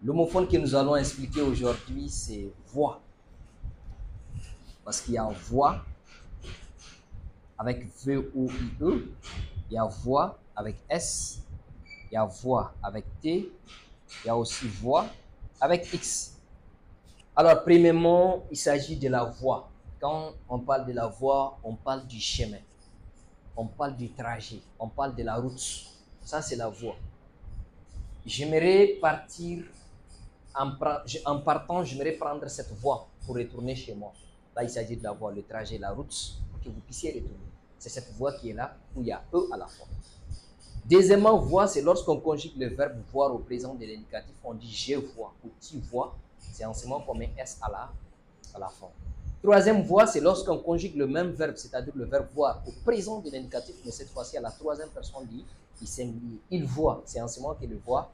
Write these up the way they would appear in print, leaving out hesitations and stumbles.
L'homophone que nous allons expliquer aujourd'hui, c'est voix. Parce qu'il y a voix avec V-O-I-E, il y a voix avec S, il y a voix avec T, il y a aussi voix avec X. Alors, premièrement, il s'agit de la voix. Quand on parle de la voix, on parle du chemin, on parle du trajet, on parle de la route. Ça, c'est la voix. J'aimerais partir, en partant, j'aimerais prendre cette voie pour retourner chez moi. Là, il s'agit de la voie, le trajet, la route, pour que vous puissiez retourner. C'est cette voie qui est là, où il y a E à la fin. Deuxièmement, voix, c'est lorsqu'on conjugue le verbe voir au présent de l'indicatif, on dit je vois ou tu vois. C'est en ce moment qu'on met S à la fin. Troisième voix, c'est lorsqu'on conjugue le même verbe, c'est-à-dire le verbe voir au présent de l'indicatif, mais cette fois-ci à la troisième personne dit il singulier. Il voit, c'est en ce moment que le voix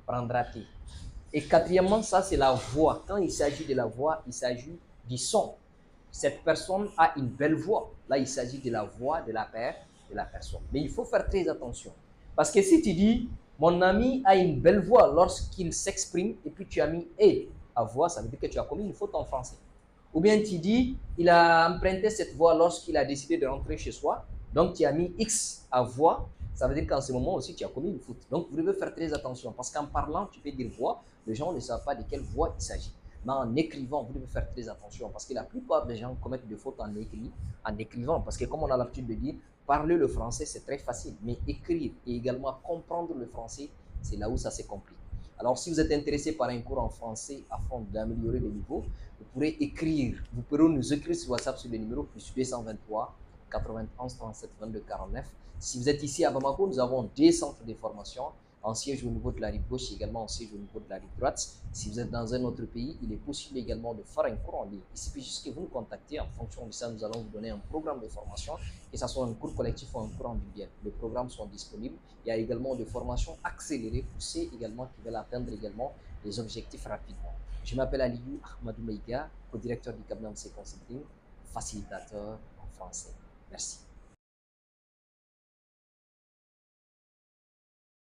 prendra T. Et quatrièmement, ça c'est la voix. Quand il s'agit de la voix, il s'agit du son. Cette personne a une belle voix. Là, il s'agit de la voix de la personne. Mais il faut faire très attention. Parce que si tu dis, mon ami a une belle voix lorsqu'il s'exprime, et puis tu as mis et à voix, ça veut dire que tu as commis une faute en français. Ou bien tu dis, il a emprunté cette voix lorsqu'il a décidé de rentrer chez soi, donc tu as mis X à voix, ça veut dire qu'en ce moment aussi tu as commis une faute. Donc vous devez faire très attention, parce qu'en parlant, tu peux dire voix, les gens ne savent pas de quelle voix il s'agit. Mais en écrivant, vous devez faire très attention, parce que la plupart des gens commettent des fautes en écrivant, parce que comme on a l'habitude de dire, parler le français c'est très facile, mais écrire et également comprendre le français, c'est là où ça se complique. Alors, si vous êtes intéressé par un cours en français afin d'améliorer le niveau, vous pourrez écrire, vous pourrez nous écrire sur WhatsApp sur le numéro plus 223 91 37 22 49. Si vous êtes ici à Bamako, nous avons deux centres de formation, un siège au niveau de la rive gauche et également un siège au niveau de la rive droite. Si vous êtes dans un autre pays, il est possible également de faire un cours en ligne. Il suffit juste que vous nous contactez. En fonction de ça, nous allons vous donner un programme de formation, que ce soit un cours collectif ou un cours individuel. Les programmes sont disponibles. Il y a également des formations accélérées pour ceux également qui veulent atteindre également les objectifs rapidement. Je m'appelle Aliou Ahmadou Maïga, co-directeur du cabinet MC Consulting, facilitateur en français. Merci.